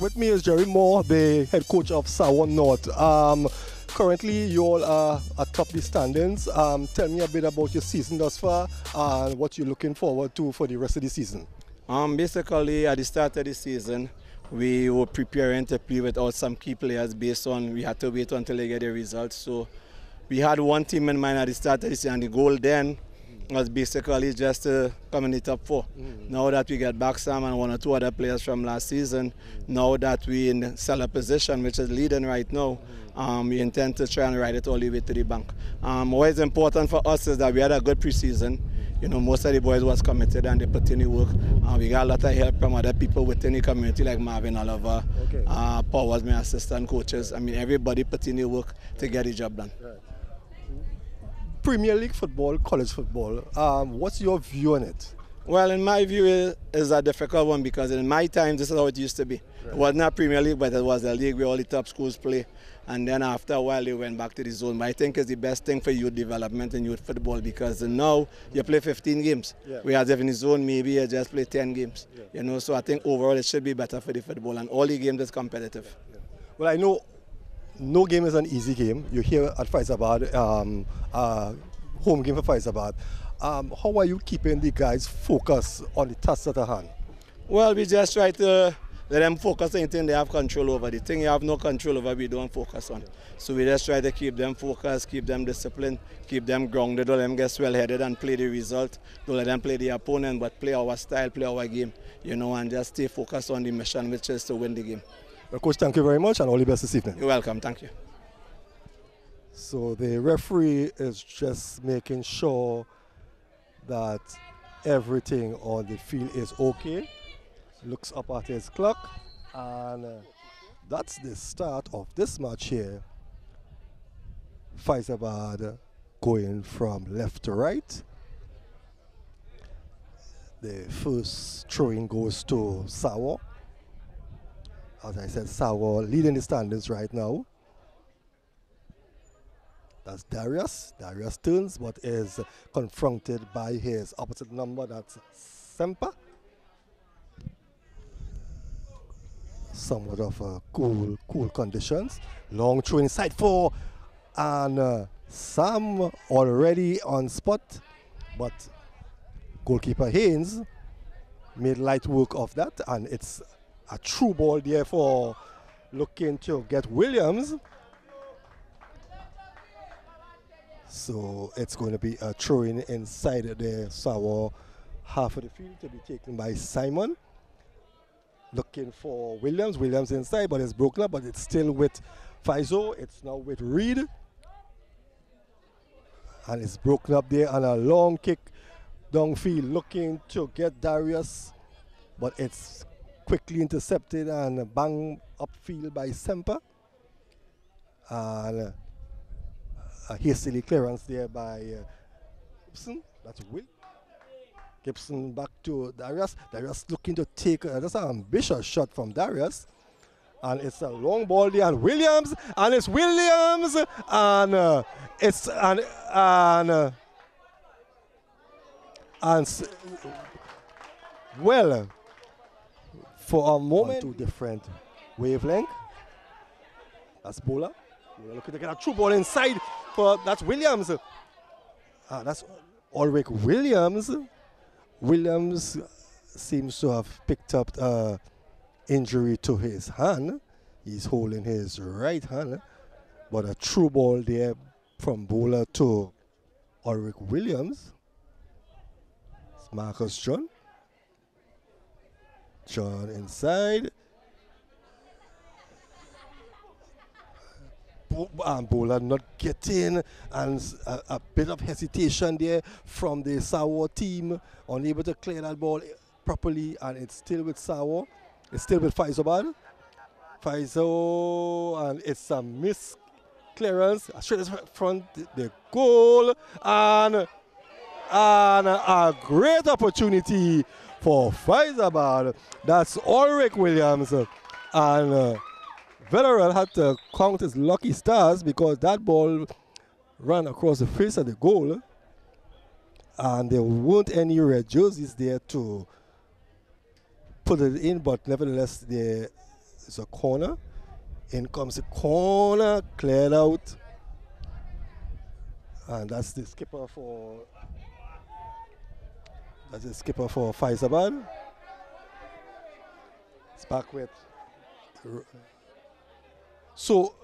With me is Jerry Moore, the head coach of Sawa North. Currently, you all are atop the standings. Tell me a bit about your season thus far and what you're looking forward to for the rest of the season. Basically, at the start of the season, we were preparing to play without some key players based on we had to wait until they get the results. So we had one team in mind at the start of the season, and the goal then was basically just to come in the top four. Now that we get back Sam and one or two other players from last season, now that we're in the cellar position, which is leading right now, we intend to try and ride it all the way to the bank. What is important for us is that we had a good preseason. You know, most of the boys was committed and they put in the work. We got a lot of help from other people within the community like Marvin Oliver, Paul was my assistant coaches. I mean, everybody put in the work to get the job done. Right. Premier League football, college football, what's your view on it? Well, in my view, it's a difficult one because in my time, this is how it used to be. Right. It was not Premier League, but it was a league where all the top schools play. And then after a while, they went back to the zone. But I think it's the best thing for youth development and youth football because now you play 15 games. Yeah. Whereas if in the zone, maybe you just play 10 games. Yeah. You know, so I think overall it should be better for the football and all the games is competitive. Yeah. Well, I know no game is an easy game. You're here at Fyzabad, home game for Fyzabad. How are you keeping the guys focused on the task at hand? Well, we just try to let them focus on anything they have control over. The thing you have no control over, we don't focus on. So we just try to keep them focused, keep them disciplined, keep them grounded, don't let them get swell-headed and play the result. Don't let them play the opponent, but play our style, play our game, you know, and just stay focused on the mission, which is to win the game. Well, Coach, thank you very much and all the best this evening. You're welcome, thank you. So the referee is just making sure that everything on the field is okay. Looks up at his clock, and that's the start of this match here. Fyzabad going from left to right. The first throwing goes to Sawa. As I said, Sawa leading the standings right now. That's Darius. Darius turns, but is confronted by his opposite number, that's Semper. Somewhat of cool conditions. Long throw inside four, and Sam already on spot, but goalkeeper Haynes made light work of that, and it's a true ball there for looking to get Williams. So it's going to be a throw-in inside the Sawa half of the field to be taken by Simon. Looking for Williams. Williams inside, but it's broken up, but it's still with Fyzo. It's now with Reed. And it's broken up there, and a long kick downfield looking to get Darius, but it's quickly intercepted and bang upfield by Semper. And a hastily clearance there by Gibson. That's Will. Gibson back to Darius. Darius looking to take that's an ambitious shot from Darius. And it's a long ball there, and Williams, and it's Williams, and it's well, for a moment, two different wavelength. That's Bola. We're looking to get a true ball inside for that's Williams. That's Ulrich Williams. Williams seems to have picked up injury to his hand. He's holding his right hand, but a true ball there from Bola to Ulrich Williams. It's Marcus John. John inside. Bola not getting, and a bit of hesitation there from the Sawa team, unable to clear that ball properly, and it's still with Sawa. It's still with Fyzabad. Fyzo, and it's a miss clearance. Straight in front, the goal, and a great opportunity for Fyzabad. That's Ulrich Williams, and Villarreal had to count his lucky stars because that ball ran across the face of the goal, and there weren't any red jerseys there to put it in, but nevertheless the It's a corner. In comes the corner, cleared out. And that's the skipper for Fyzabad. It's back with. So,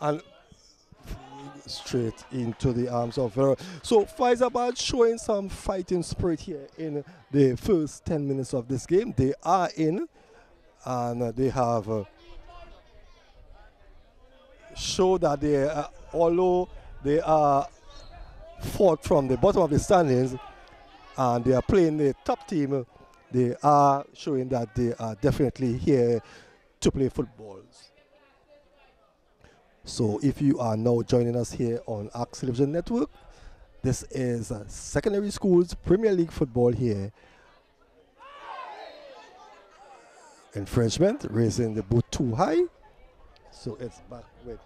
and straight into the arms of Vera. So Fyzabad showing some fighting spirit here in the first 10 minutes of this game. They are in, and they have showed that they, although they are fought from the bottom of the standings, and they are playing the top team, they are showing that they are definitely here to play footballs. So if you are now joining us here on Axe Television Network, this is secondary schools Premier League football here. Infringement, raising the boot too high. So it's back with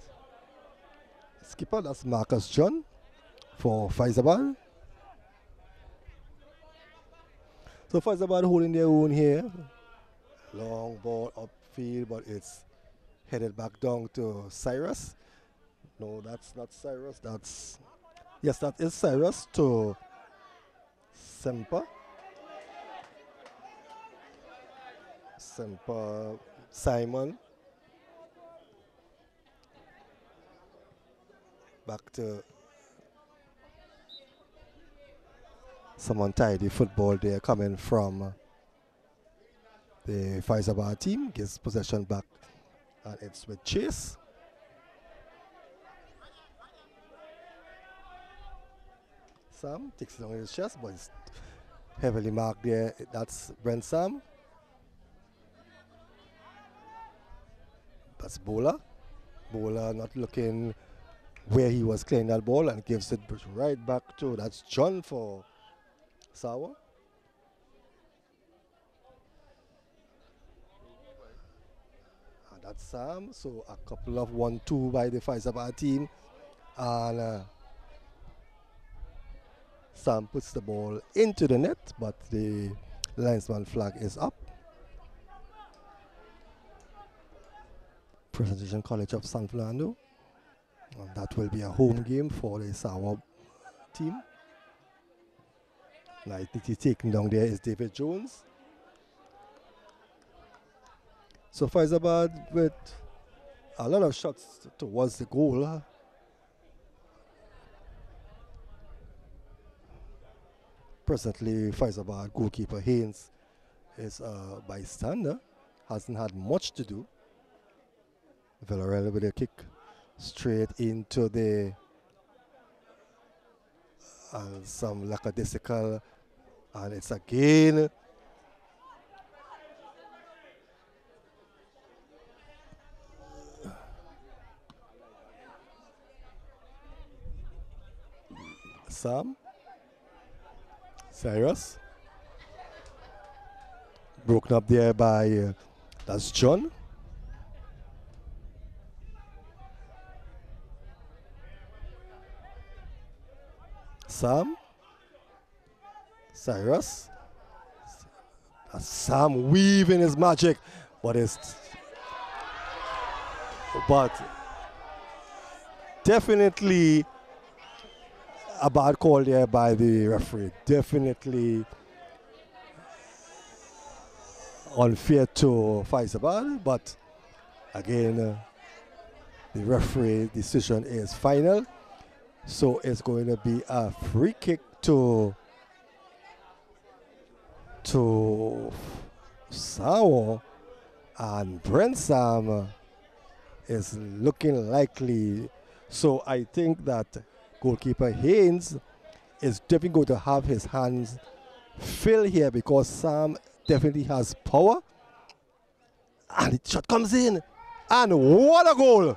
skipper, that's Marcus John for Fyzabad. So Fyzabad holding their own here. Long ball upfield, but it's headed back down to Cyrus. No, that's not Cyrus. That's, yes, that is Cyrus to Semper. Simon. Back to some untidy football there coming from the Fyzabad team. Gets possession back, and it's with Chase. Sam takes it on his chest, but it's heavily marked there. That's Brent Sam. That's Bola. Bola not looking where he was clearing that ball and gives it right back to, that's John for Sawa. And that's Sam. So a couple of 1-2 by the Fyzabad team. And Sam puts the ball into the net, but the linesman flag is up. Presentation College of San Fernando. And that will be a home game for the Sawa team. And I think he's taken down there is David Jones. So Fyzabad with a lot of shots towards the goal. Presently, Fyzabad goalkeeper Haynes is a bystander. Hasn't had much to do. Villarreal with a kick straight into the some lackadaisical, and it's again Sam Cyrus broken up there by that's John. Sam Cyrus. Sam weaving his magic, but definitely a bad call there by the referee. Definitely unfair to Fyzabad, but again, the referee decision is final. So it's going to be a free kick to Sawa, and Brent Sam is looking likely. So I think that goalkeeper Haynes is definitely going to have his hands filled here, because Sam definitely has power. And the shot comes in, and what a goal!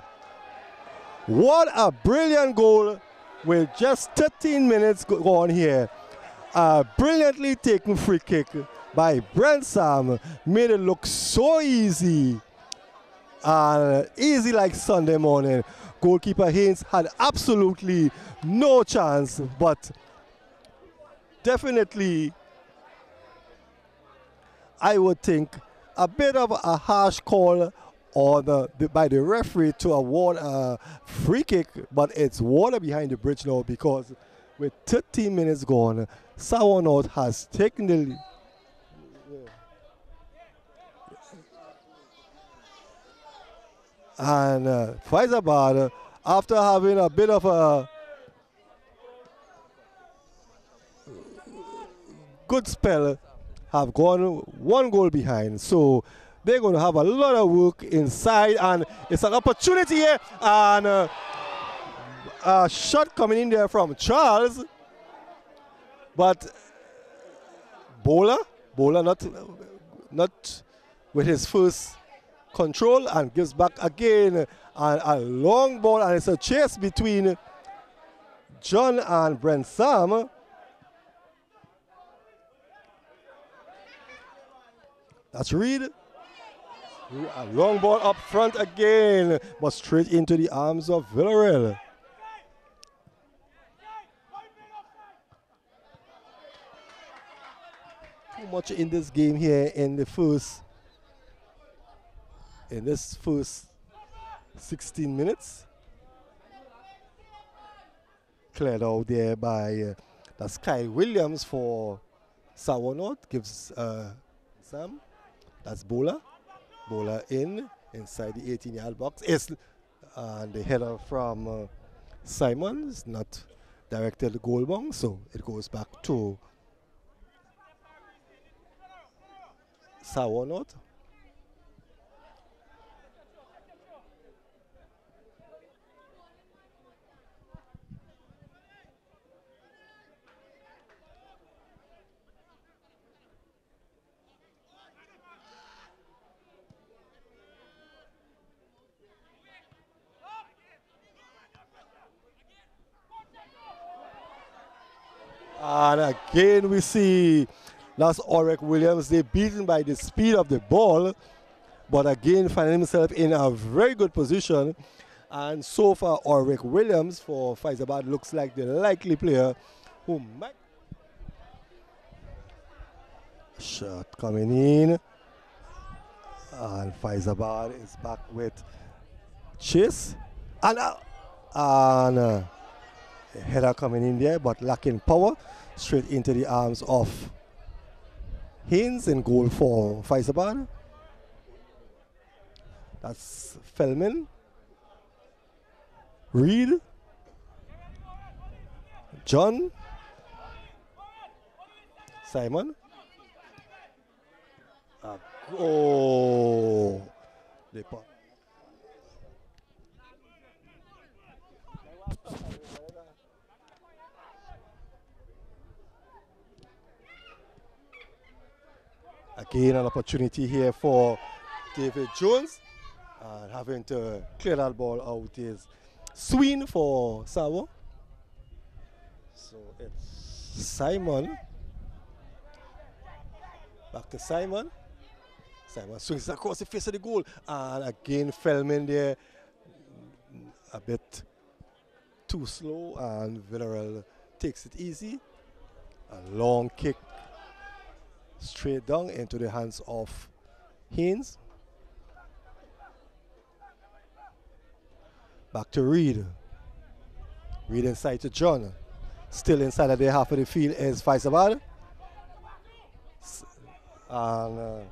What a brilliant goal with just 13 minutes gone here. A brilliantly taken free kick by Brent Sam made it look so easy. Easy like Sunday morning. Goalkeeper Haynes had absolutely no chance, but definitely I would think, a bit of a harsh call on by the referee to award a free kick, but it's water behind the bridge now because with 13 minutes gone, Sawanot has taken the lead. And Fyzabad, after having a bit of a good spell, have gone 1 goal behind. So they're going to have a lot of work inside, and it's an opportunity here. And a shot coming in there from Charles, but Bowler not with his first control, and gives back again, and a long ball, and it's a chase between John and Brent Sam. That's Reed. A long ball up front again, but straight into the arms of Villarreal. Too much in this game here in this first 16 minutes. Cleared out there by that's Kyle Williams for Sawanot. Gives Sam. That's Bola. Bola inside the 18-yard box. And the header from Simon is not directed the goal box, so it goes back to Sawanot. And again we see that's Ulrich Williams. They're beaten by the speed of the ball, but again finding himself in a very good position. And so far Ulrich Williams for Fyzabad looks like the likely player who might. Shot coming in. And Fyzabad is back with Chase. And header coming in there, but lacking power. Straight into the arms of Haynes in goal for Fyzabad. That's Feldman. Reed. John. Simon. Again, an opportunity here for David Jones. And having to clear that ball out is Sween for Sawa. So it's Simon. Back to Simon. Simon swings across the face of the goal. And again, Feldman there a bit too slow, and Villarreal takes it easy. A long kick straight down into the hands of Haynes. Back to Reed. Reed inside to John. Still inside of their half of the field is Fyzabad. And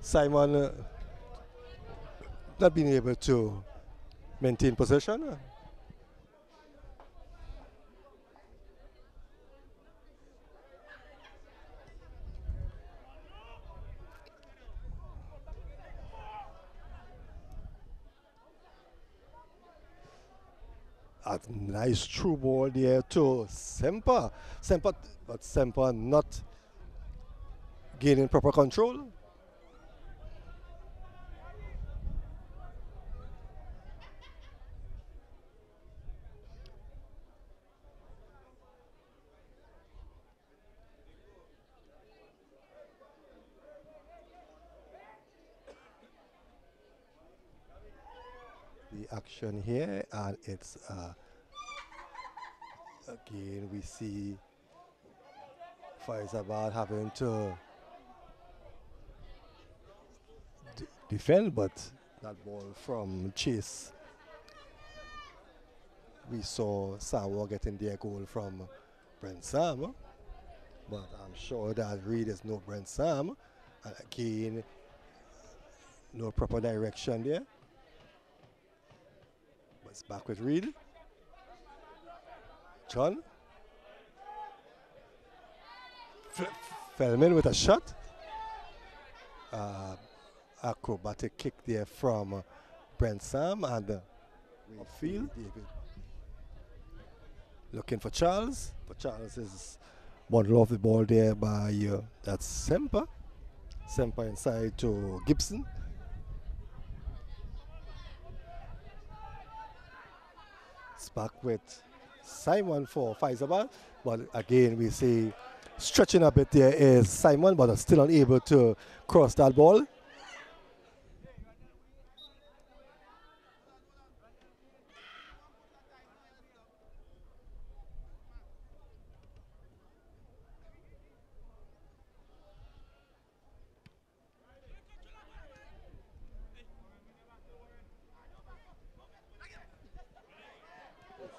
Simon not being able to maintain possession. A nice through ball there to Semper. But Semper not gaining proper control. The action here, and it's again we see Fyzabad having to defend, but that ball from Chase. We saw Sawa getting their goal from Brent Sam, but I'm sure that Reed is no Brent Sam. And again, no proper direction there. But it's back with Reed. John. Feldman with a shot. Acrobatic kick there from Brent Sam and field. David looking for Charles, but Charles is bundled off the ball there by that's Semper. Semper inside to Gibson. It's back with Simon for Fyzabad, but again we see stretching a bit there is Simon, but still unable to cross that ball.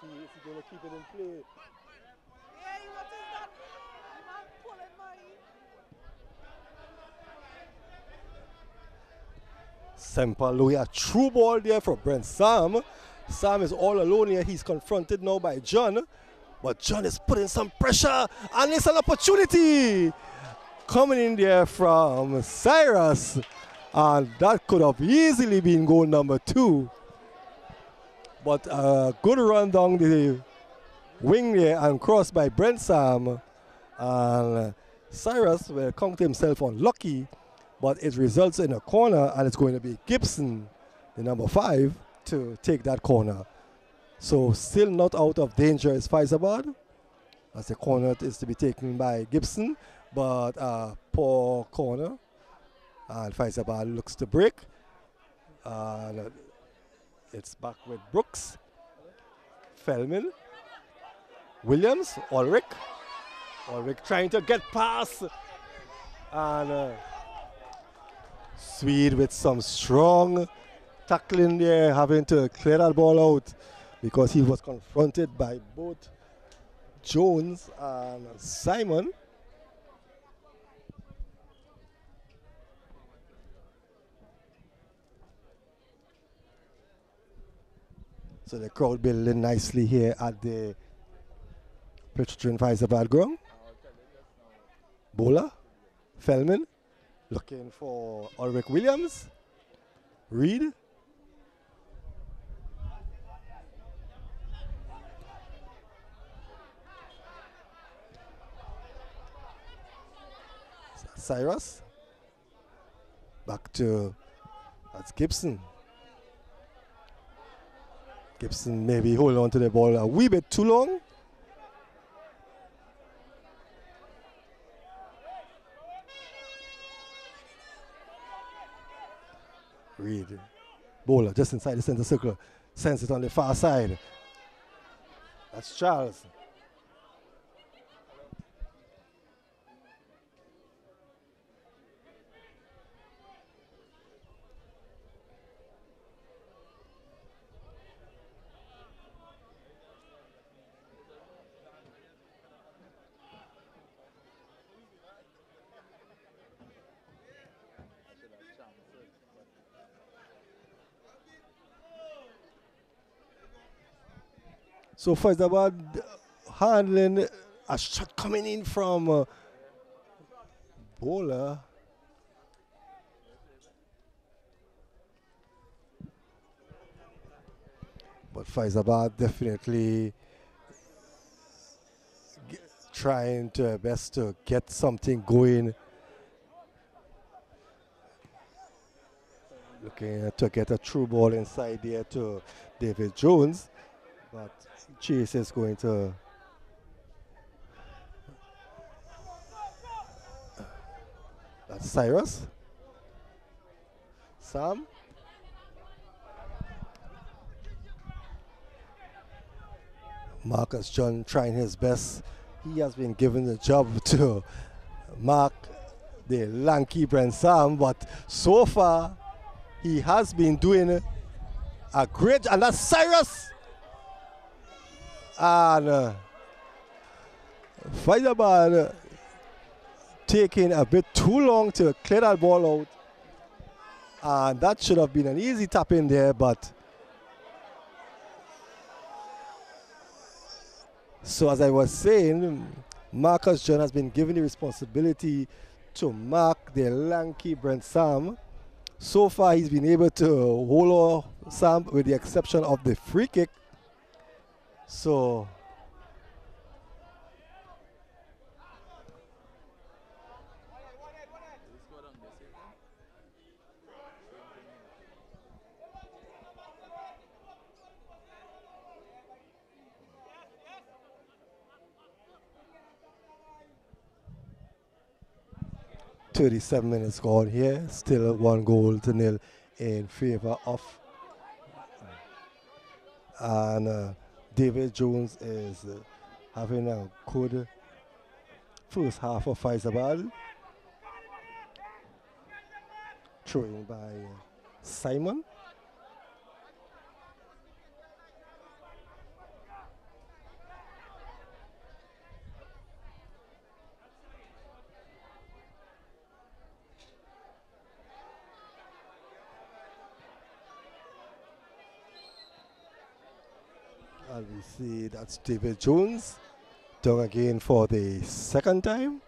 Is he going to keep it in play? Semper Louis, a true ball there for Brent Sam. Sam is all alone here. He's confronted now by John. But John is putting some pressure. And it's an opportunity coming in there from Cyrus. And that could have easily been goal number 2. But a good run down the wing there and crossed by Brent Sam. And Cyrus will count himself unlucky. But it results in a corner, and it's going to be Gibson, the number 5, to take that corner. So still not out of danger is Fyzabad, as the corner is to be taken by Gibson, but poor corner. And Fyzabad looks to break. And it's back with Brooks, Feldman, Williams, Ulrich. Ulrich trying to get past. And Swede with some strong tackling there, having to clear that ball out because he was confronted by both Jones and Simon. So the crowd building nicely here at the Petrotrin Fyzabad ground. Bowler, Feldman. Looking for Ulrich Williams. Reed. Cyrus. Back to, that's Gibson. Gibson maybe hold on to the ball a wee bit too long. Reed. Bowler just inside the center circle. Sends it on the far side. That's Charles. So Fyzabad handling a shot coming in from Bowler. But Fyzabad definitely trying to best to get something going. Looking to get a true ball inside there to David Jones. But Chase is going to that's Cyrus. Sam. Marcus John trying his best. He has been given the job to mark the lanky Brent Sam, but so far He has been doing a great, and that's Cyrus. And Fyzabad taking a bit too long to clear that ball out. And that should have been an easy tap in there, but so as I was saying, Marcus John has been given the responsibility to mark the lanky Brent Sam. So far he's been able to hold Sam with the exception of the free kick. So .37 minutes gone here, still 1-0 in favor of. And David Jones is having a good first half of Fyzabad. Throwing by Simon. And we see that's David Jones down again for the second time.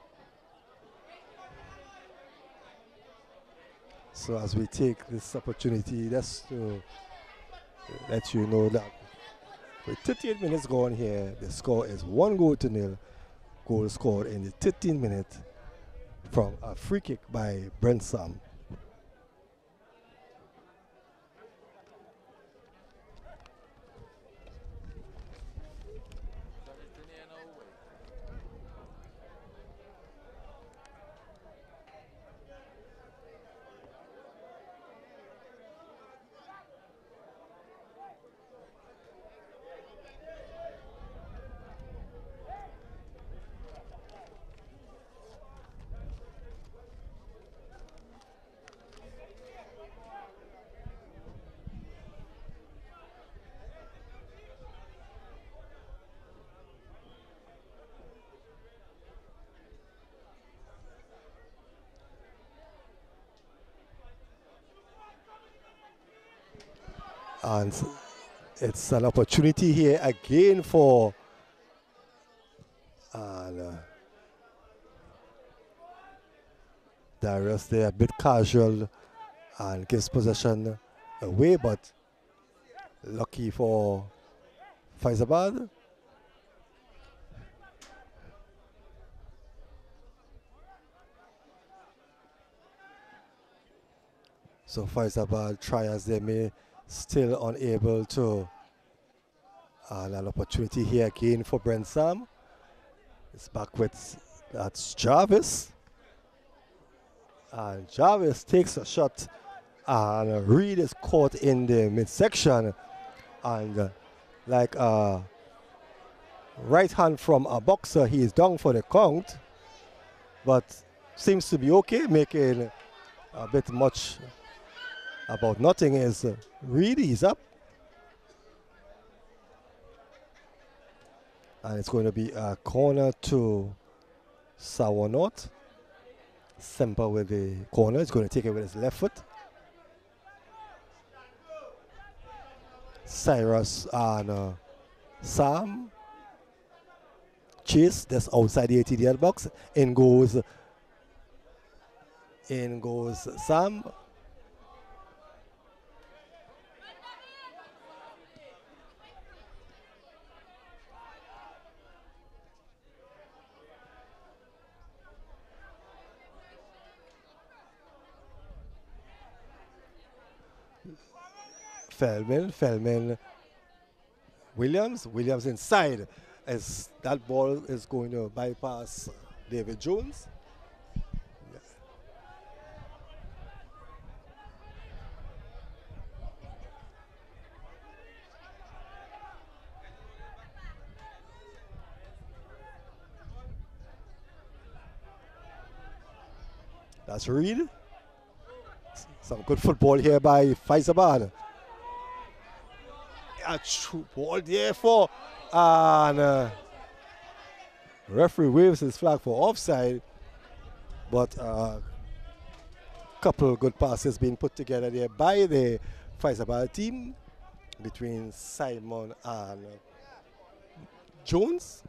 So as we take this opportunity, just to let you know that with 38 minutes gone here, the score is 1-0. Goal scored in the 13th minute from a free kick by Brent Sam. And it's an opportunity here again for Darius. They're a bit casual and gives possession away, but lucky for Fyzabad. So Fyzabad, try as they may, still unable to. And an opportunity here again for Brent Sam. It's back with, that's Jarvis. And Jarvis takes a shot, and Reed is caught in the midsection. And like a right hand from a boxer, he is down for the count. But seems to be okay, making a bit much about nothing is Reed, he's up. And it's going to be a corner to Sawanot. Semper with the corner. He's going to take it with his left foot. Cyrus and Sam. Chase, that's outside the 80-yard box. In goes Sam. Feldman, Williams inside, as that ball is going to bypass David Jones. That's Reed. Some good football here by Fyzabad. A true ball there for, and referee waves his flag for offside, but a couple good passes being put together there by the Fyzabad team between Simon and Jones.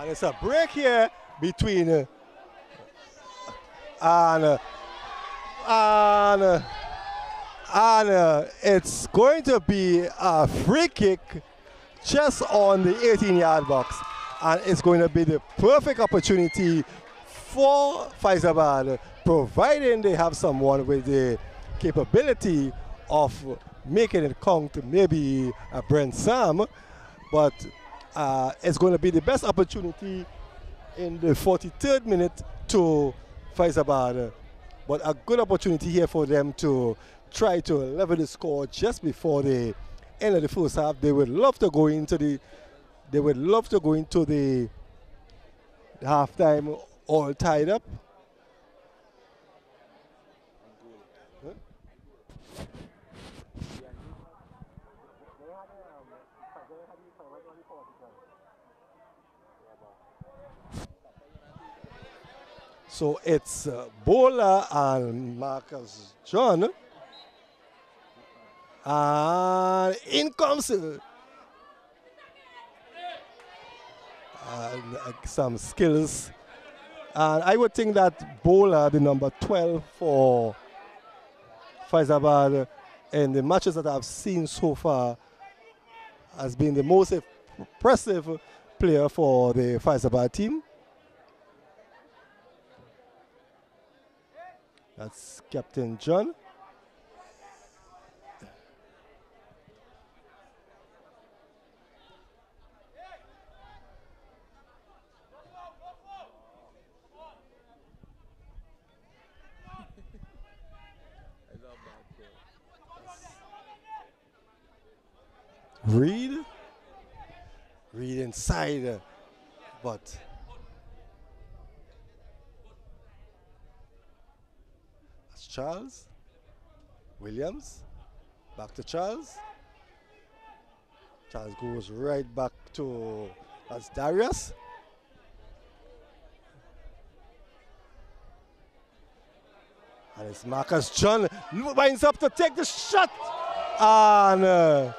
And it's a break here between and it's going to be a free kick just on the 18-yard box, and it's going to be the perfect opportunity for Fyzabad, providing they have someone with the capability of making it count, maybe a Brent Sam, but it's going to be the best opportunity in the 43rd minute to Fyzabad, but a good opportunity here for them to try to level the score just before the end of the first half. They would love to go into the halftime all tied up. So it's Bola and Marcus John. And in comes some skills. And I would think that Bola, the number 12 for Fyzabad, in the matches that I've seen so far, has been the most impressive player for the Fyzabad team. That's Captain John. Reed inside, but that's Charles Williams, back to Charles. Charles goes right back to, that's Darius. And it's Marcus John, winds up to take the shot, and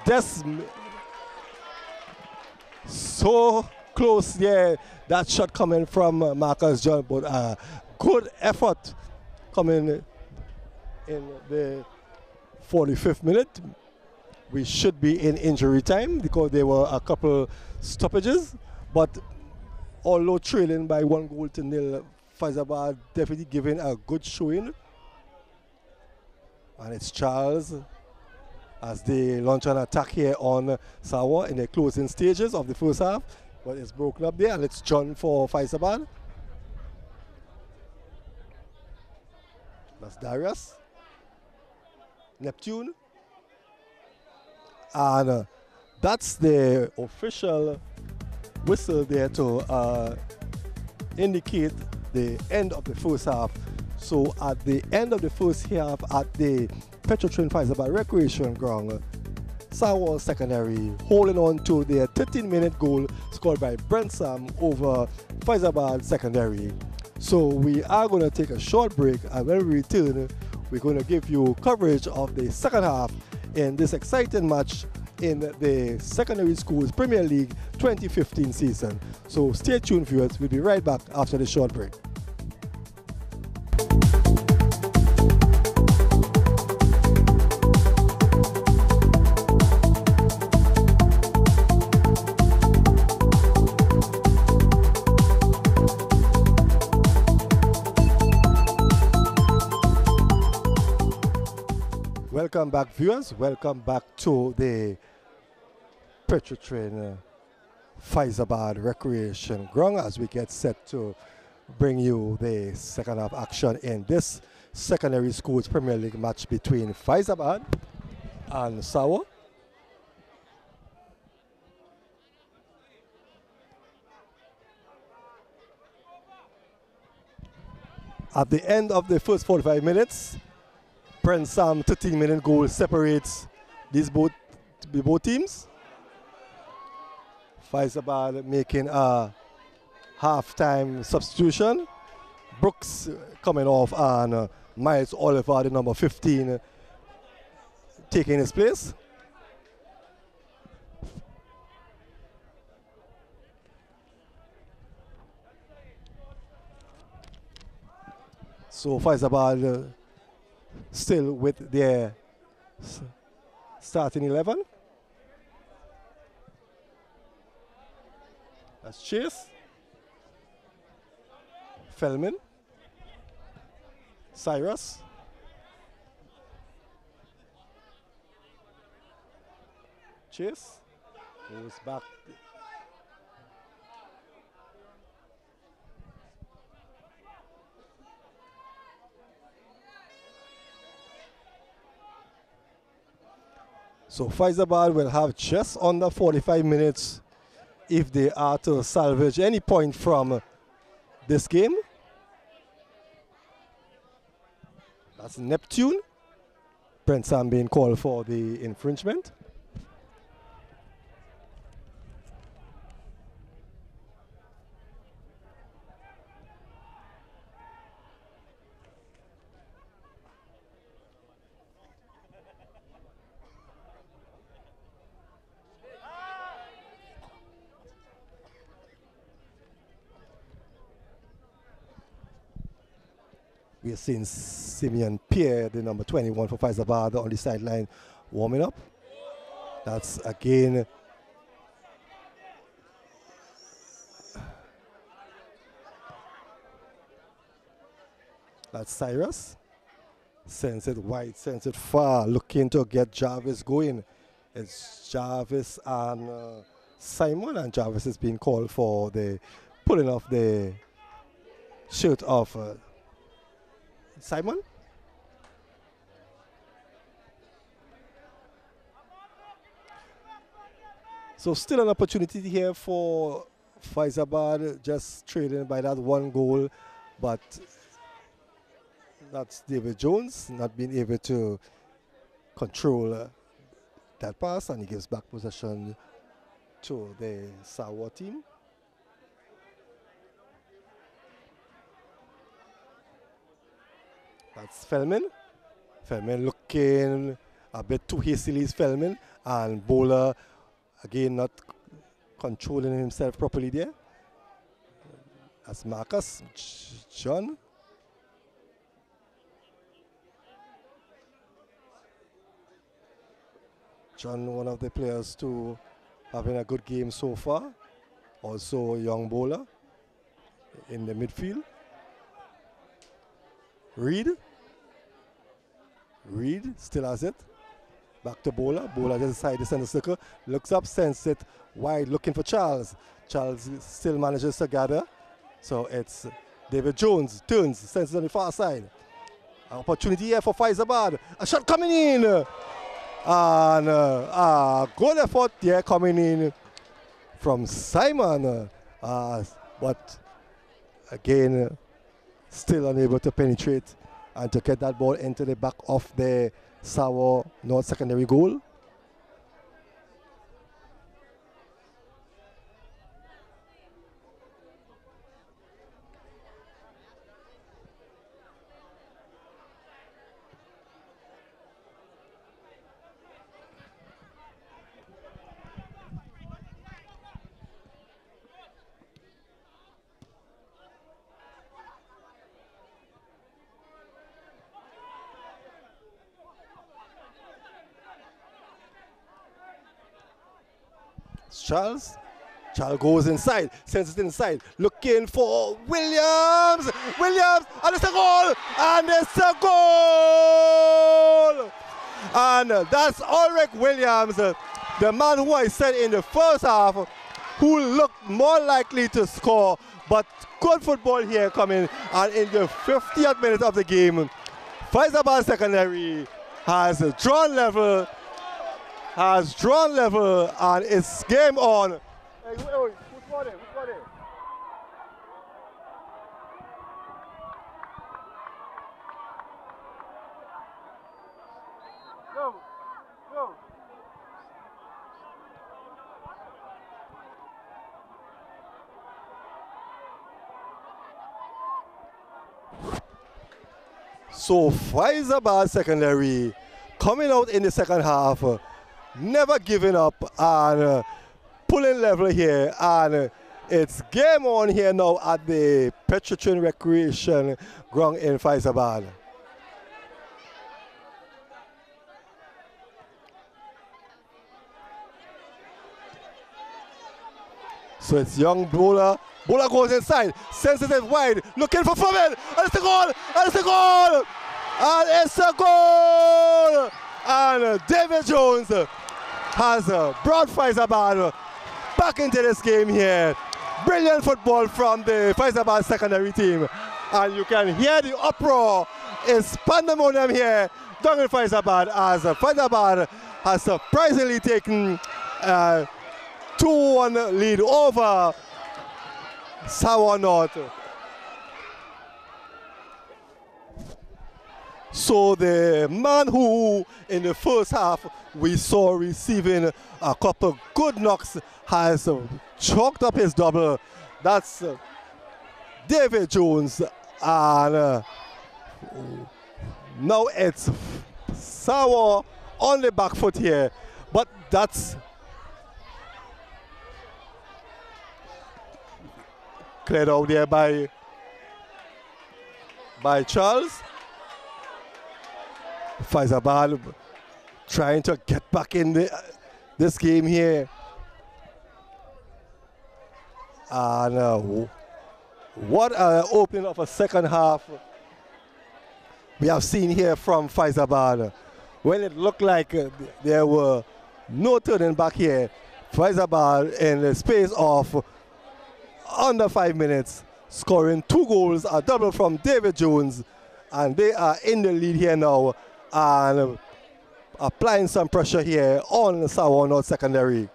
that's so close, yeah, that shot coming from Marcus John, but good effort coming in the 45th minute. We should be in injury time because there were a couple stoppages, but although trailing by 1-0, Fyzabad definitely giving a good showing. And it's Charles as they launch an attack here on Sawa in the closing stages of the first half, but it's broken up there, and it's John for Fyzabad. That's Darius. Neptune. And that's the official whistle there to indicate the end of the first half. So at the end of the first half at the Petrotrin Fyzabad Recreation Ground, Sawa Secondary holding on to their 13-minute goal scored by Brent Sam over Fyzabad Secondary. So we are going to take a short break, and when we return, we're going to give you coverage of the second half in this exciting match in the Secondary Schools Premier League 2015 season. So stay tuned, viewers. We'll be right back after the short break. Welcome back, viewers. Welcome back to the Petrol Train Fyzabad Recreation Ground as we get set to bring you the second half action in this secondary schools Premier League match between Fyzabad and Sawa. At the end of the first 45 minutes, Brent Sam 13-minute goal separates both teams. Fyzabad making a half-time substitution. Brooks coming off and Miles Oliver, the number 15, taking his place. So Fyzabad still with their starting 11. That's Chase, Feldman, Cyrus, Chase goes back. So Fyzabad will have just under 45 minutes if they are to salvage any point from this game. That's Neptune. Brent Sam being called for the infringement. We are seeing Simeon Pierre, the number 21 for Fyzabad, on the sideline warming up. That's again that's Cyrus. Sends it wide, sends it far, looking to get Jarvis going. It's Jarvis and Simon, and Jarvis is being called for the pulling off the shirt of Simon. So still an opportunity here for Fyzabad, just trailing by that one goal, but that's David Jones not being able to control that pass, and he gives back possession to the Sawa team. That's Feldman. Feldman looking a bit too hastily is Feldman, and Bowler again not controlling himself properly there. That's Marcus. John. John, one of the players to having a good game so far. Also young bowler in the midfield. Reed still has it. Back to Bowler. Bowler just inside the center circle. Looks up, sends it wide, looking for Charles. Charles still manages to gather. So it's David Jones, turns, sends it on the far side. An opportunity here for Fyzabad. A shot coming in. And good effort there coming in from Simon. But again, still unable to penetrate and to get that ball into the back of the Sawa North secondary goal. Charles goes inside, sends it inside, looking for Williams, and it's a goal, And that's Ulrich Williams, the man who I said in the first half, who looked more likely to score, but good football here coming. And in the 50th minute of the game, Fyzabad Secondary has drawn level, and it's game on. Hey, who's got it? Go. So Fyzabad Secondary coming out in the second half, never giving up and pulling level here, and it's game on here now at the Petrotrin Recreation Ground in Fyzabad. So it's young Bola. Bola goes inside, sensitive wide, looking for Fabel, and it's the goal, and David Jones has brought Fyzabad back into this game here. Brilliant football from the Fyzabad secondary team, and you can hear the uproar. It's pandemonium here down in Fyzabad, as Fyzabad has surprisingly taken 2-1 lead over Sawa North. So the man who in the first half we saw receiving a couple good knocks has chalked up his double. That's David Jones, and now it's Sawa on the back foot here, but that's cleared out there by Charles. Fyzabad trying to get back in this game here. And what an opening of a second half we have seen here from Fyzabad. When it looked like there were no turning back here, Fyzabad in the space of under 5 minutes, scoring 2 goals, a double from David Jones, and they are in the lead here now and applying some pressure here on Sawa North Secondary.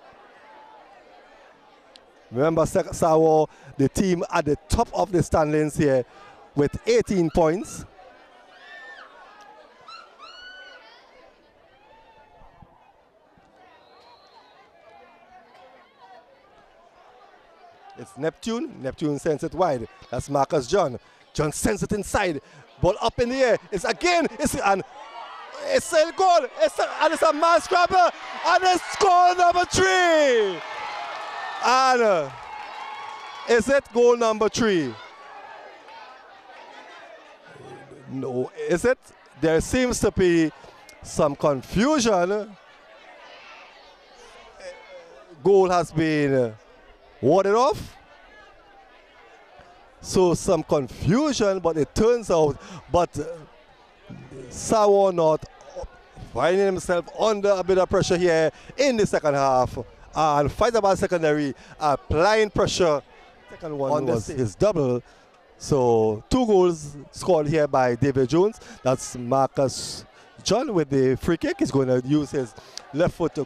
Remember, Sawa, the team at the top of the standings here with 18 points. It's Neptune. Neptune sends it wide. That's Marcus John. John sends it inside. Ball up in the air. It's a goal. It's a man scrapper. And it's goal number 3. And is it goal number 3? No, is it? There seems to be some confusion. Goal has been warded off. So some confusion, but it turns out, Sawa North finding himself under a bit of pressure here in the second half. And Fyzabad Secondary applying pressure. Second one was his double. So 2 goals scored here by David Jones. That's Marcus John with the free kick. He's going to use his left foot to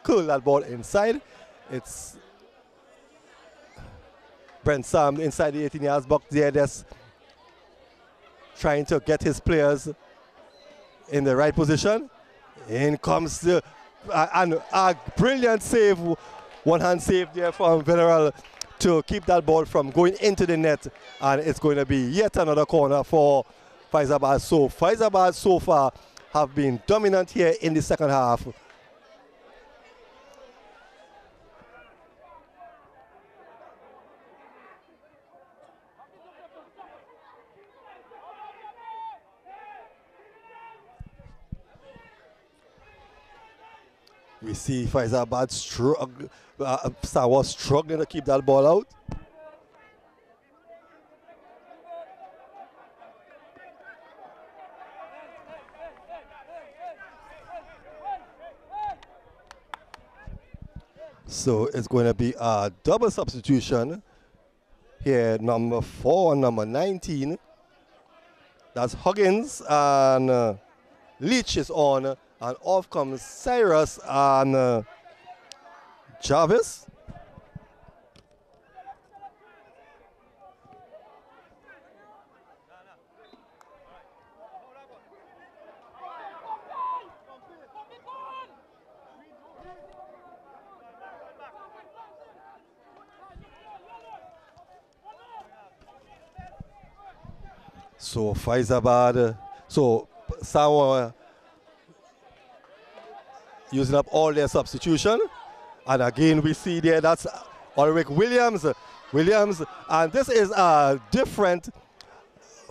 curl that ball inside. It's Brent Sam inside the 18 yards box there, just trying to get his players in the right position. In comes the and a brilliant save, one-hand save there from Veneral to keep that ball from going into the net, and it's going to be yet another corner for Fyzabad. So Fyzabad so far have been dominant here in the second half. We see Fyzabad Sawa struggling to keep that ball out. So it's going to be a double substitution here, number 4 and number 19. That's Huggins and Leach is on, and off comes Cyrus and Jarvis. So Fyzabad, so Sawa using up all their substitution. And again we see there that's Ulrich Williams, and this is a different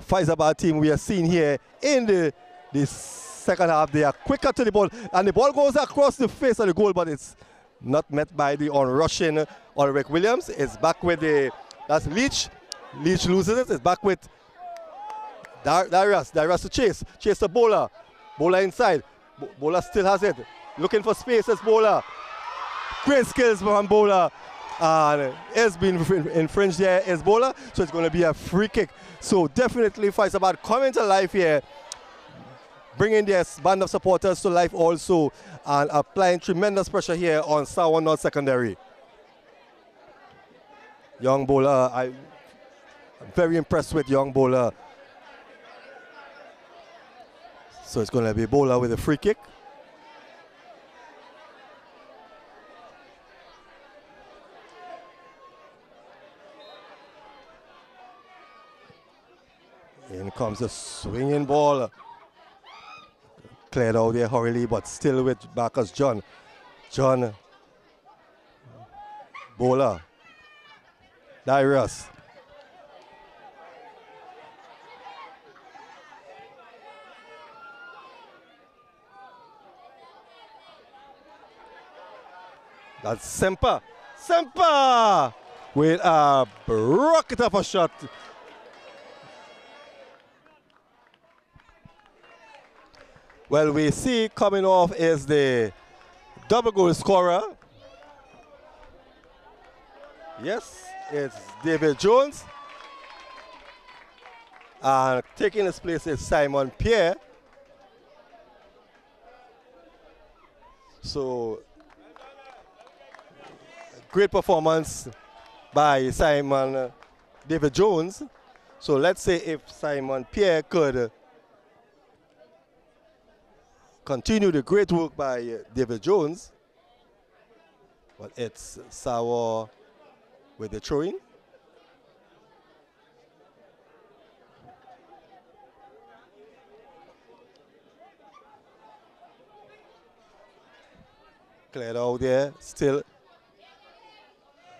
Fyzabad team we are seeing here in the second half. They are quicker to the ball, and the ball goes across the face of the goal, but it's not met by the onrushing Ulrich Williams. It's back with that's Leach. Leach loses it. It's back with Darius to chase the bowler. Bowler inside. Bowler still has it. Looking for spaces, bowler. Great skills from bowler. And it's been infringed there, is bowler. So it's going to be a free kick. So definitely Fyzabad coming to life here. Bringing their band of supporters to life also. And applying tremendous pressure here on Sawa North Secondary. Young bowler. I'm very impressed with young bowler. So it's going to be bowler with a free kick. In comes a swinging ball. Cleared out there hurriedly, but still with backers John. John. Bowler. Darius. That's Semper. Semper! With a rocket of a shot. Well, we see coming off is the double goal scorer. Yes, it's David Jones. And taking his place is Simon Pierre. So, great performance by Simon David Jones. So let's say if Simon Pierre could continue the great work by David Jones. But it's Sawa with the throwing. Cleared out there, still.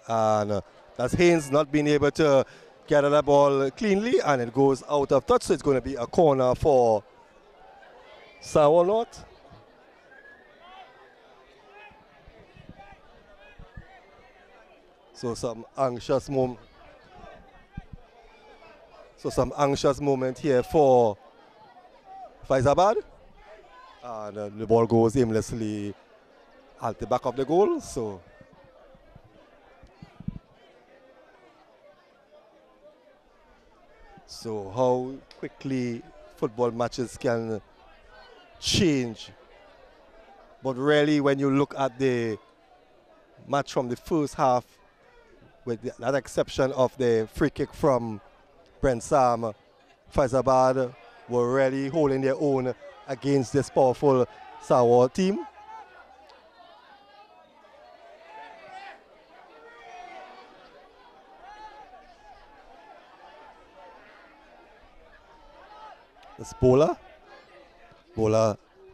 And that's Haynes not being able to gather the ball cleanly, and it goes out of touch, so it's going to be a corner for Sawa North. So some anxious moment here for Fyzabad. And the ball goes aimlessly at the back of the goal. So how quickly football matches can change. But really, when you look at the match from the first half, with that exception of the free kick from Brent Sam, Fyzabad were really holding their own against this powerful Sawa team. It's bowler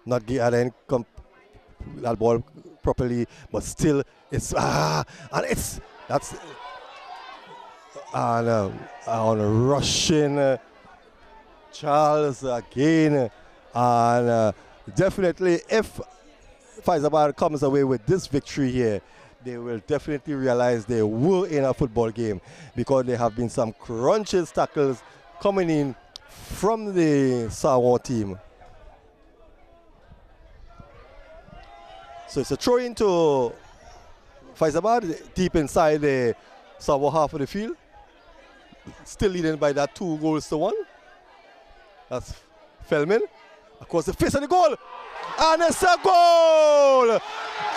not getting that ball properly, but still it's on rushing Charles again, and definitely if Fyzabad comes away with this victory here, they will definitely realize they were in a football game, because there have been some crunches tackles coming in from the Sawa team. So it's a throw into Fyzabad deep inside the southern half of the field. Still leading by that 2-1. That's Feldman. Across the face of the goal. And it's a goal!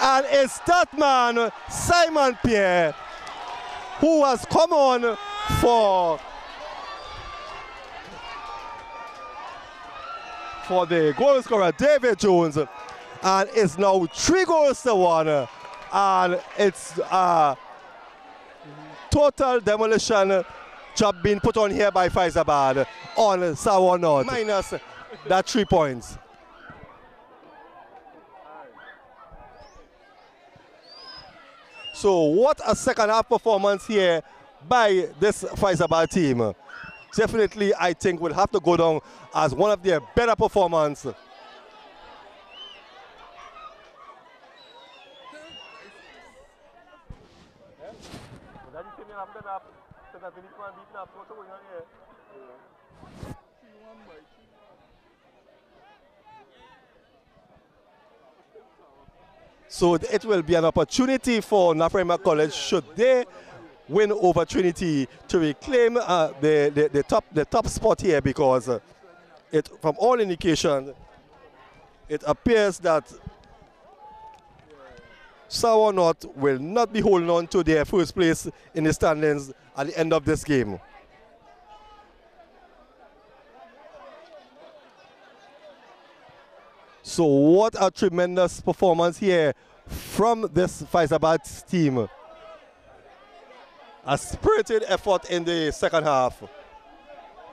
And it's that man, Simon Pierre, who has come on for the goal scorer, David Jones. And it's now 3-1. And it's a total demolition job being put on here by Fyzabad on Sour North. Minus that 3 points. So what a second half performance here by this Fyzabad team. Definitely, I think will have to go down as one of their better performances. So it will be an opportunity for Nafrema College, should they win over Trinity, to reclaim the top spot here, because from all indications, it appears that Sour North will not be holding on to their first place in the standings at the end of this game. So what a tremendous performance here from this Fyzabad team. A spirited effort in the second half.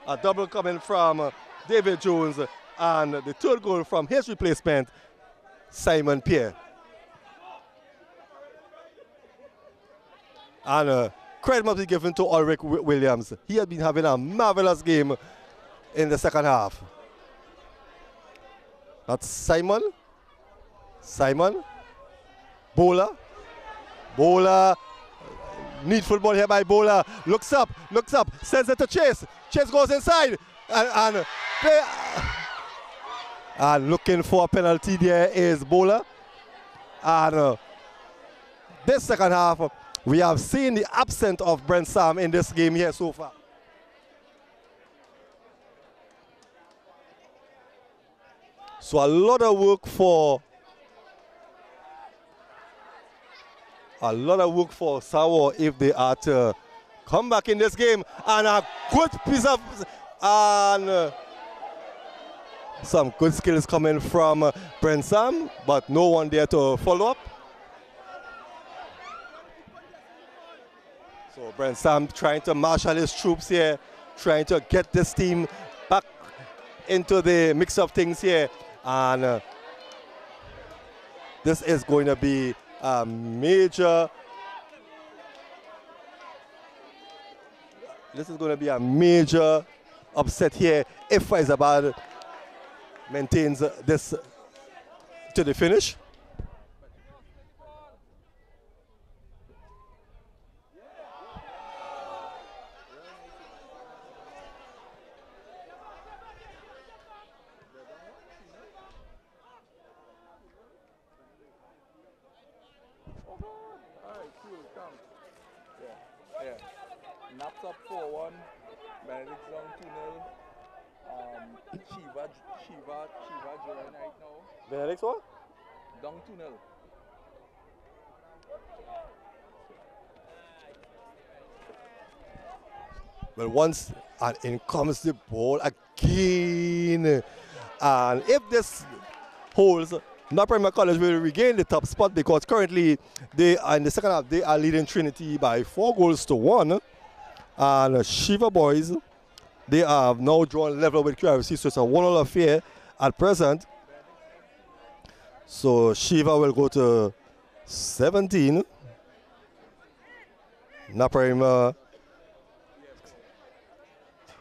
A double coming from David Jones, and the third goal from his replacement, Simon Pierre. And credit must be given to Ulrich Williams. He has been having a marvelous game in the second half. That's Simon. Bowler. Need football here by Bowler. Looks up, sends it to Chase. Chase goes inside. And looking for a penalty there is Bowler. And this second half, we have seen the absence of Brent Sam in this game here so far. So a lot of work for Sour if they are to come back in this game. And a good piece of some good skills coming from Brent Sam, but no one there to follow up. So Brent Sam trying to marshal his troops here, trying to get this team back into the mix of things here. And this is going to be a major upset here if Fyzabad maintains this to the finish. Naps up 4-1, Benedict's down 2-0. Shiva joined right now. Benedict's what? Down 2-0. Well, once and in comes the ball again. And if this holds, Nafrema College will regain the top spot, because currently they are in the second half, they are leading Trinity by 4-1. And Shiva boys, they have now drawn level with QRC, so it's a 1-1 affair at present. So Shiva will go to 17. Nafrema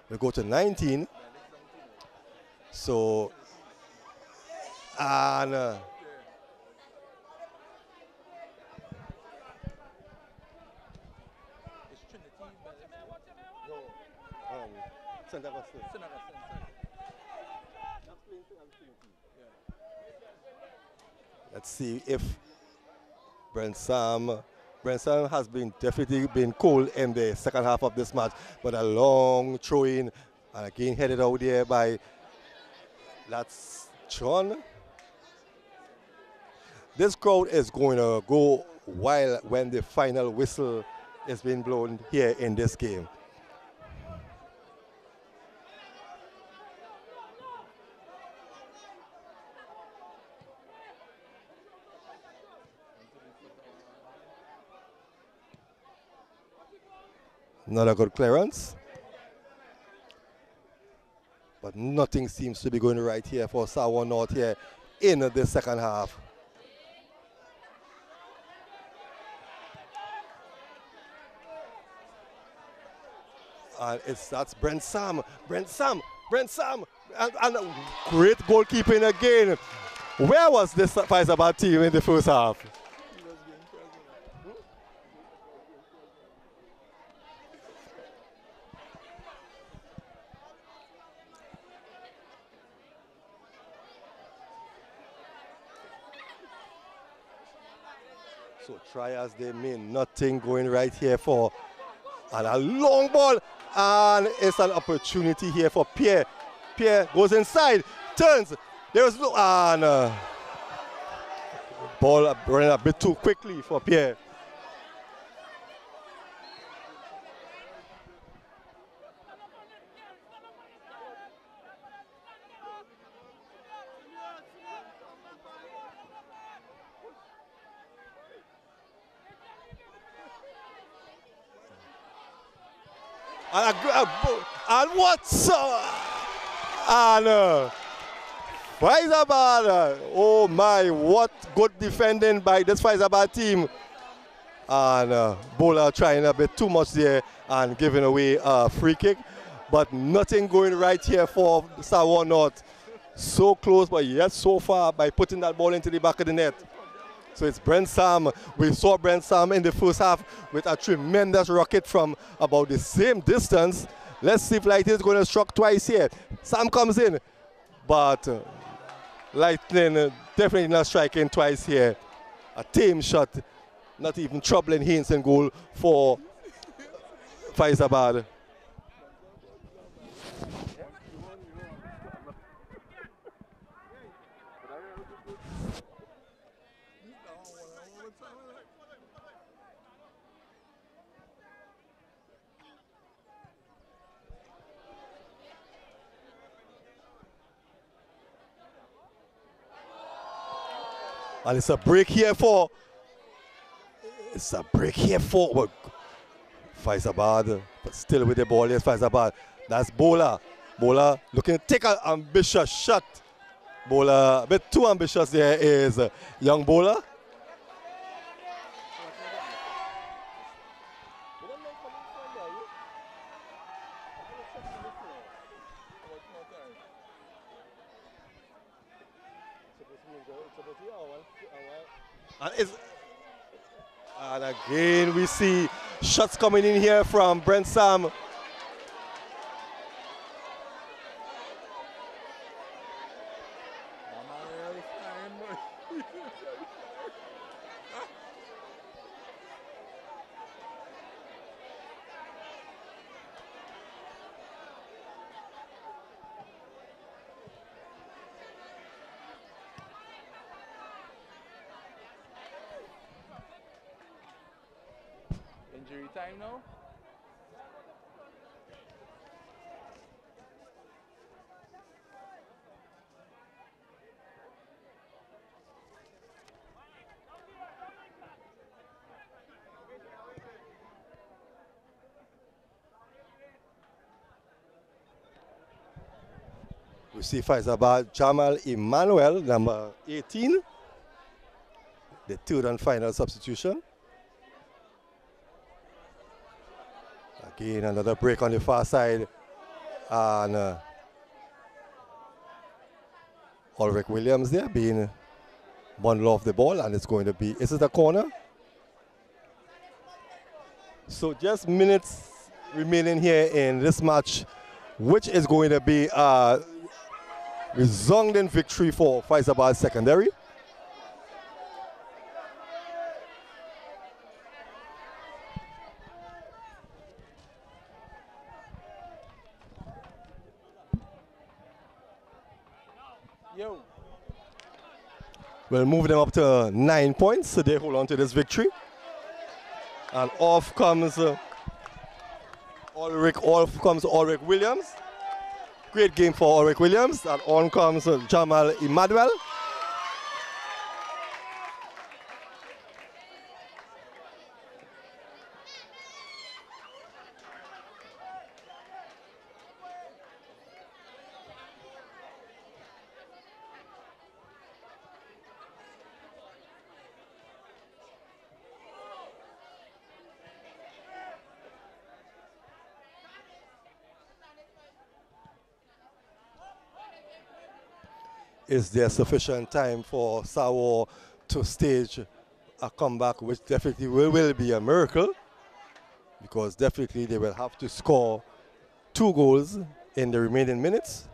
will go to 19. So, and let's see if Brent Sam Brenson has definitely been cold in the second half of this match, but a long throw in and again headed out there by that's Juan. This crowd is going to go wild when the final whistle is being blown here in this game. Not a good clearance. But nothing seems to be going right here for Sour North here in the second half. And that's Brent Sam, and great goalkeeping again. Where was this Fyzabad team in the first half? So try as they may, nothing going right here for, and a long ball, and it's an opportunity here for Pierre. Pierre goes inside, turns, there's no, and ball running a bit too quickly for Pierre. And what's and Fyzabad, oh my, what good defending by this Fyzabad team. And Bowler trying a bit too much there and giving away a free kick. But nothing going right here for Sour North. So close, but yet so far by putting that ball into the back of the net. So it's Brent Sam. We saw Brent Sam in the first half with a tremendous rocket from about the same distance. Let's see if Lightning is going to struck twice here. Sam comes in, but Lightning definitely not striking twice here. A tame shot, not even troubling Haynes in goal for Fyzabad. And it's a break here for, Fyzabad, but still with the ball, yes, Fyzabad. That's Bowler. Bowler looking to take an ambitious shot. Bowler, a bit too ambitious there is young Bowler. And again, we see shots coming in here from Brent Sam. Injury time now. We see Fyzabad Jamal Emmanuel, number 18, the third and final substitution. Again, another break on the far side, and Ulrich Williams there being bundled off the ball, and it's going to be, is it a corner? So just minutes remaining here in this match, which is going to be a resounding victory for Fyzabad Secondary. will move them up to 9 points, so they hold on to this victory. And off comes Ulrich Williams. Great game for Ulrich Williams. And on comes Jamal Emmanuel. Is there sufficient time for Sawa to stage a comeback, which definitely will be a miracle, because definitely they will have to score 2 goals in the remaining minutes.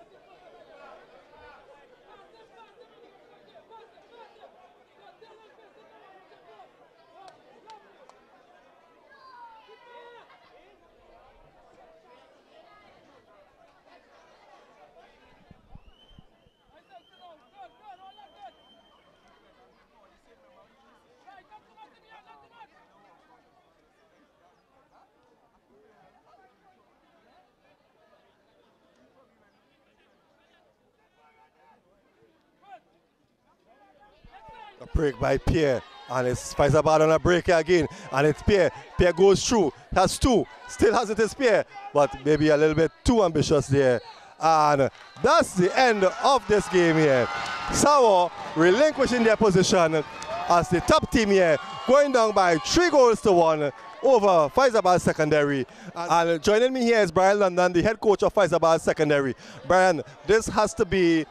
A break by Pierre, and it's Fyzabad on a break again, and it's Pierre. Pierre goes through, has 2, still has it as Pierre, but maybe a little bit too ambitious there. And that's the end of this game here. Sawa relinquishing their position as the top team here, going down by 3 goals to 1 over Fyzabad Secondary. And joining me here is Brian London, the head coach of Fyzabad Secondary. Brian, this has to be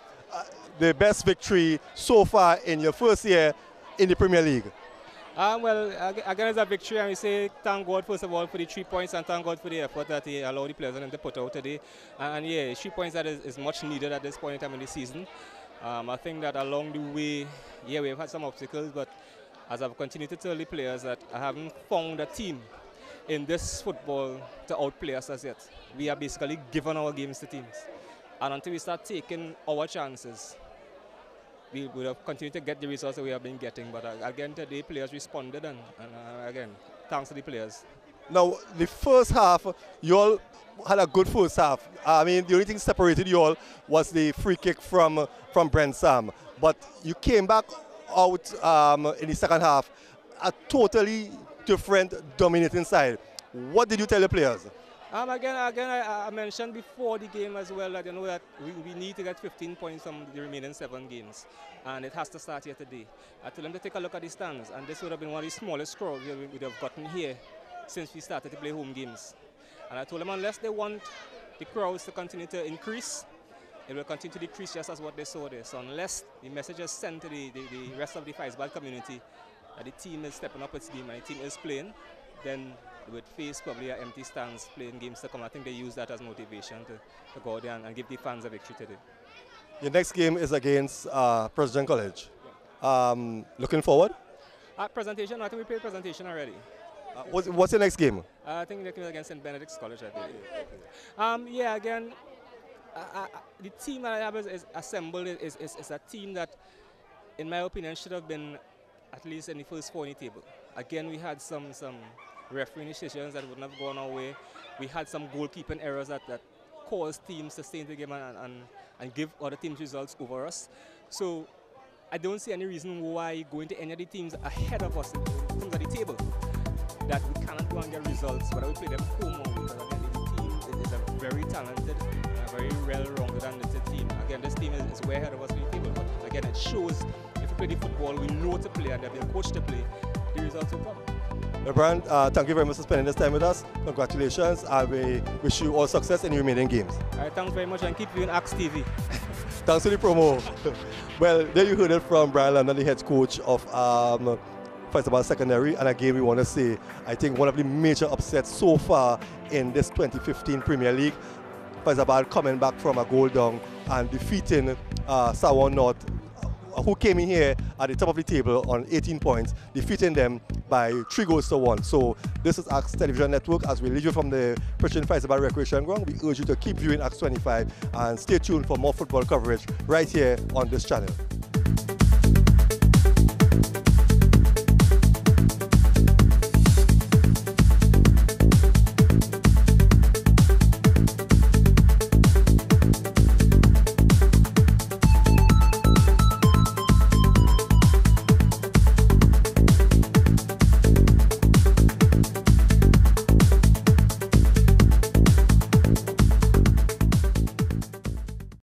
the best victory so far in your first year in the Premier League. Well, again, it's a victory, and we say thank God, first of all, for the 3 points, and thank God for the effort that he allowed the players to put out today. And yeah, 3 points that is much needed at this point in time in the season. I think that along the way, yeah, we've had some obstacles, but as I've continued to tell the players that I haven't found a team in this football to outplay us as yet. We are basically giving our games to teams. And until we start taking our chances, we would have continued to get the results that we have been getting. But again, today, players responded, and again, thanks to the players. Now, the first half, you all had a good first half. I mean, the only thing separated you all was the free kick from Brent Sam. But you came back out in the second half, a totally different dominating side. What did you tell the players? Again, I mentioned before the game as well that, you know, that we need to get 15 points from the remaining 7 games, and it has to start here today. I told them to take a look at the stands, and this would have been one of the smallest crowds we would have gotten here since we started to play home games. And I told them unless they want the crowds to continue to increase, it will continue to decrease just as what they saw there. So unless the message is sent to the rest of the Fyzabad community that the team is stepping up its game and the team is playing, then they would face probably an empty stands playing games to come. I think they use that as motivation to go there and give the fans a victory today. Your next game is against President College. Looking forward? Presentation, I think we played presentation already. What's your next game? I think they're against St. Benedict's College, I believe. Yeah, again, the team that I have is assembled is a team that, in my opinion, should have been at least in the first 4 in the table. Again, we had some refereeing decisions that wouldn't have gone our way. We had some goalkeeping errors that caused teams to stay in the game and give other teams results over us. So I don't see any reason why going to any of the teams ahead of us in terms of the table that we cannot go and get results, but I will play them home on, because again, the team is a very talented, very well-rounded and knitted team. Again, this team is way ahead of us in the table, but again, it shows if we play the football, we know to play, and if we're coached to play, the results will come. Brian, thank you very much for spending this time with us. Congratulations, and we wish you all success in the remaining games. All right, thanks very much, and keep viewing Axe TV. Thanks for the promo. Well, there you heard it from Brian London, the head coach of Fyzabad Secondary, and again we want to say, I think one of the major upsets so far in this 2015 Premier League, Fyzabad coming back from a goal down and defeating Sawa North, who came in here at the top of the table on 18 points, defeating them by 3 goals to 1. So this is Axe Television Network. As we leave you from the Christian Fyzabad Recreation Ground, we urge you to keep viewing Axe 25 and stay tuned for more football coverage right here on this channel.